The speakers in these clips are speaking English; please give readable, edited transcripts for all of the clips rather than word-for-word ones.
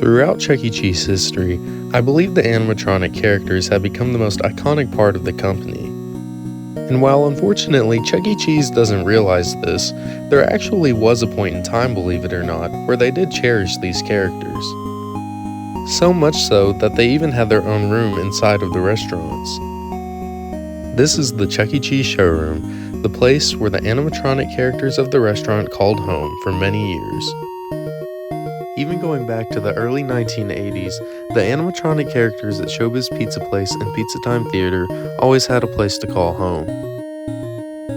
Throughout Chuck E. Cheese history, I believe the animatronic characters have become the most iconic part of the company. And while unfortunately Chuck E. Cheese doesn't realize this, there actually was a point in time, believe it or not, where they did cherish these characters. So much so that they even had their own room inside of the restaurants. This is the Chuck E. Cheese Showroom, the place where the animatronic characters of the restaurant called home for many years. Even going back to the early 1980s, the animatronic characters at Showbiz Pizza Place and Pizza Time Theater always had a place to call home.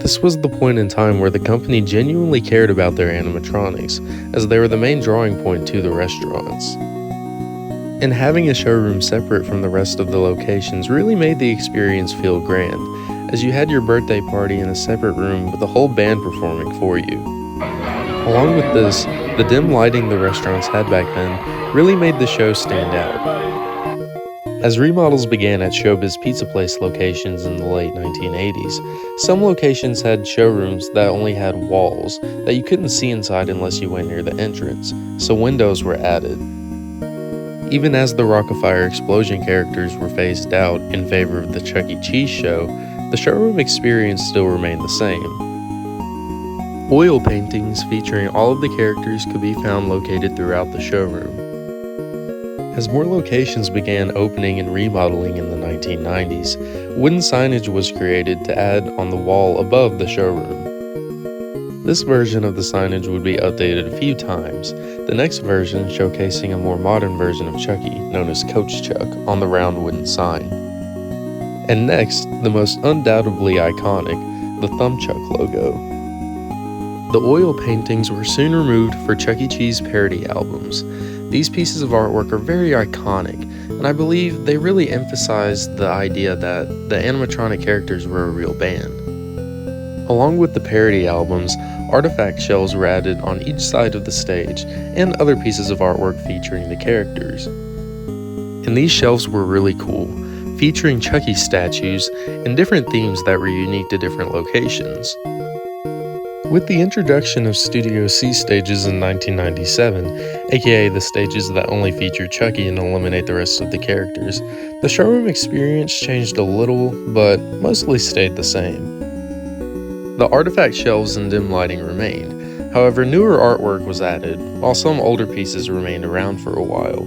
This was the point in time where the company genuinely cared about their animatronics, as they were the main drawing point to the restaurants. And having a showroom separate from the rest of the locations really made the experience feel grand, as you had your birthday party in a separate room with a whole band performing for you. Along with this, the dim lighting the restaurants had back then really made the show stand out. As remodels began at Showbiz Pizza Place locations in the late 1980s, some locations had showrooms that only had walls that you couldn't see inside unless you went near the entrance, so windows were added. Even as the Rock-afire Explosion characters were phased out in favor of the Chuck E. Cheese show, the showroom experience still remained the same. Oil paintings featuring all of the characters could be found located throughout the showroom. As more locations began opening and remodeling in the 1990s, wooden signage was created to add on the wall above the showroom. This version of the signage would be updated a few times, the next version showcasing a more modern version of Chucky, known as Coach Chuck, on the round wooden sign. And next, the most undoubtedly iconic, the Thumb Chuck logo. The oil paintings were soon removed for Chuck E. Cheese parody albums. These pieces of artwork are very iconic, and I believe they really emphasized the idea that the animatronic characters were a real band. Along with the parody albums, artifact shelves were added on each side of the stage, and other pieces of artwork featuring the characters. And these shelves were really cool, featuring Chucky statues and different themes that were unique to different locations. With the introduction of Studio C stages in 1997, aka the stages that only feature Chucky and eliminate the rest of the characters, the showroom experience changed a little, but mostly stayed the same. The artifact shelves and dim lighting remained, however newer artwork was added, while some older pieces remained around for a while.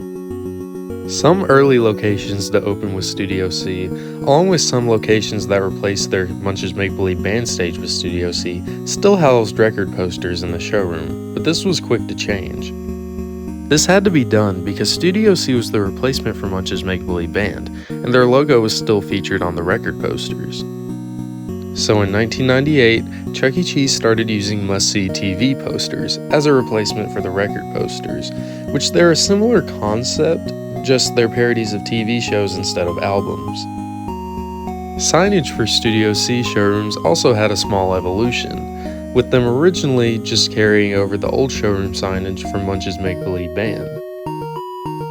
Some early locations that opened with Studio C, along with some locations that replaced their Munch's Make Believe band stage with Studio C, still housed record posters in the showroom, but this was quick to change. This had to be done because Studio C was the replacement for Munch's Make Believe band, and their logo was still featured on the record posters. So in 1998, Chuck E. Cheese started using must-see TV posters as a replacement for the record posters, which they're a similar concept, just they're parodies of TV shows instead of albums. Signage for Studio C showrooms also had a small evolution, with them originally just carrying over the old showroom signage from Munch's Make Believe band.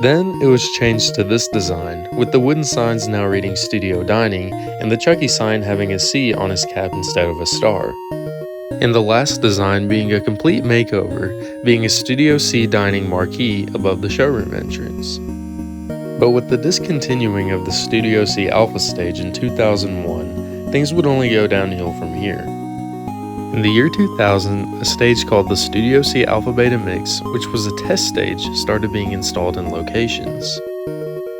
Then it was changed to this design, with the wooden signs now reading Studio Dining and the Chucky sign having a C on his cap instead of a star. And the last design being a complete makeover, being a Studio C Dining marquee above the showroom entrance. But with the discontinuing of the Studio C Alpha stage in 2001, things would only go downhill from here. In the year 2000, a stage called the Studio C Alpha Beta Mix, which was a test stage, started being installed in locations.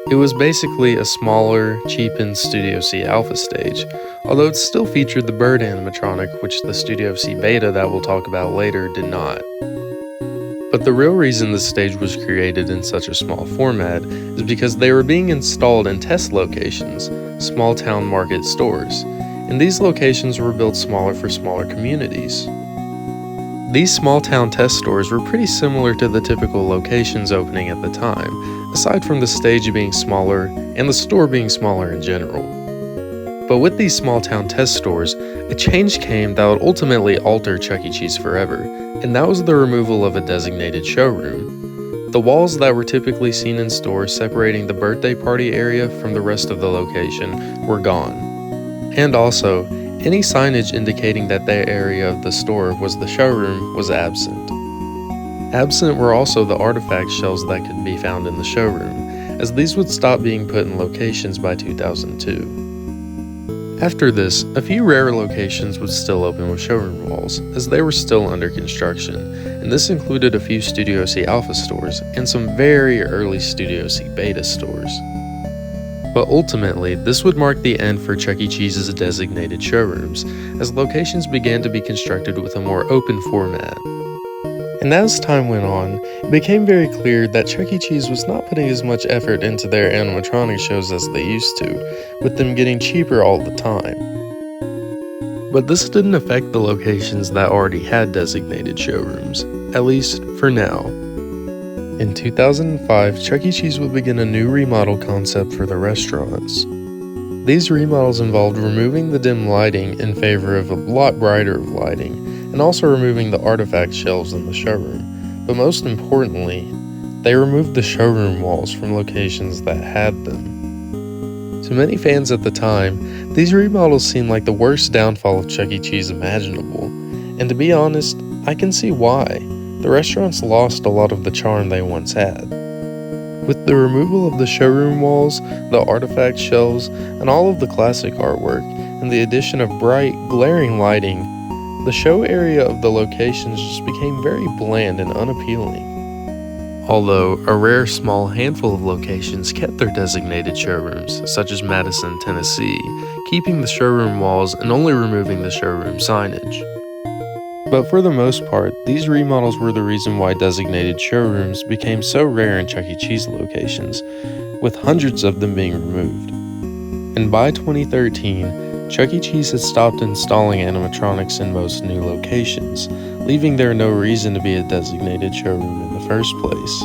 It was basically a smaller, cheapened Studio C Alpha stage, although it still featured the bird animatronic, which the Studio C Beta that we'll talk about later did not. But the real reason the stage was created in such a small format is because they were being installed in test locations, small town market stores, and these locations were built smaller for smaller communities. These small town test stores were pretty similar to the typical locations opening at the time, aside from the stage being smaller and the store being smaller in general. But with these small town test stores, a change came that would ultimately alter Chuck E. Cheese forever, and that was the removal of a designated showroom. The walls that were typically seen in stores separating the birthday party area from the rest of the location were gone. And also, any signage indicating that that area of the store was the showroom was absent. Absent were also the artifact shelves that could be found in the showroom, as these would stop being put in locations by 2002. After this, a few rare locations would still open with showroom walls, as they were still under construction, and this included a few Studio C Alpha stores and some very early Studio C Beta stores. But ultimately, this would mark the end for Chuck E. Cheese's designated showrooms, as locations began to be constructed with a more open format. And as time went on, it became very clear that Chuck E. Cheese was not putting as much effort into their animatronic shows as they used to, with them getting cheaper all the time. But this didn't affect the locations that already had designated showrooms, at least for now. In 2005, Chuck E. Cheese would begin a new remodel concept for the restaurants. These remodels involved removing the dim lighting in favor of a lot brighter lighting, and also removing the artifact shelves in the showroom. But most importantly, they removed the showroom walls from locations that had them. To many fans at the time, these remodels seemed like the worst downfall of Chuck E. Cheese imaginable, and to be honest, I can see why. The restaurants lost a lot of the charm they once had. With the removal of the showroom walls, the artifact shelves, and all of the classic artwork, and the addition of bright, glaring lighting, the show area of the locations just became very bland and unappealing. Although a rare small handful of locations kept their designated showrooms, such as Madison, Tennessee, keeping the showroom walls and only removing the showroom signage. But for the most part, these remodels were the reason why designated showrooms became so rare in Chuck E. Cheese locations, with hundreds of them being removed. And by 2013, Chuck E. Cheese had stopped installing animatronics in most new locations, leaving there no reason to be a designated showroom in the first place.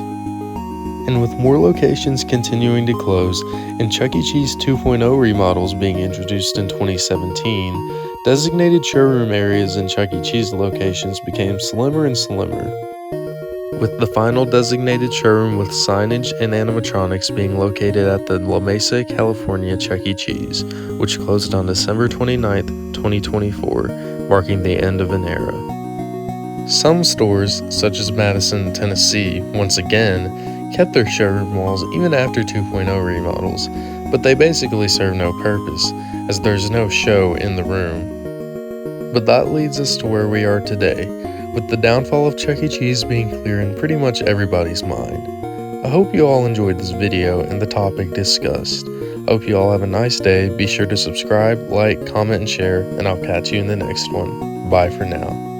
And with more locations continuing to close and Chuck E. Cheese 2.0 remodels being introduced in 2017, designated showroom areas in Chuck E. Cheese locations became slimmer and slimmer, with the final designated showroom with signage and animatronics being located at the La Mesa, California Chuck E. Cheese, which closed on December 29, 2024, marking the end of an era. Some stores, such as Madison, Tennessee, once again, kept their showroom walls even after 2.0 remodels, but they basically serve no purpose, as there's no show in the room. But that leads us to where we are today, with the downfall of Chuck E. Cheese being clear in pretty much everybody's mind. I hope you all enjoyed this video and the topic discussed. I hope you all have a nice day. Be sure to subscribe, like, comment, and share, and I'll catch you in the next one. Bye for now.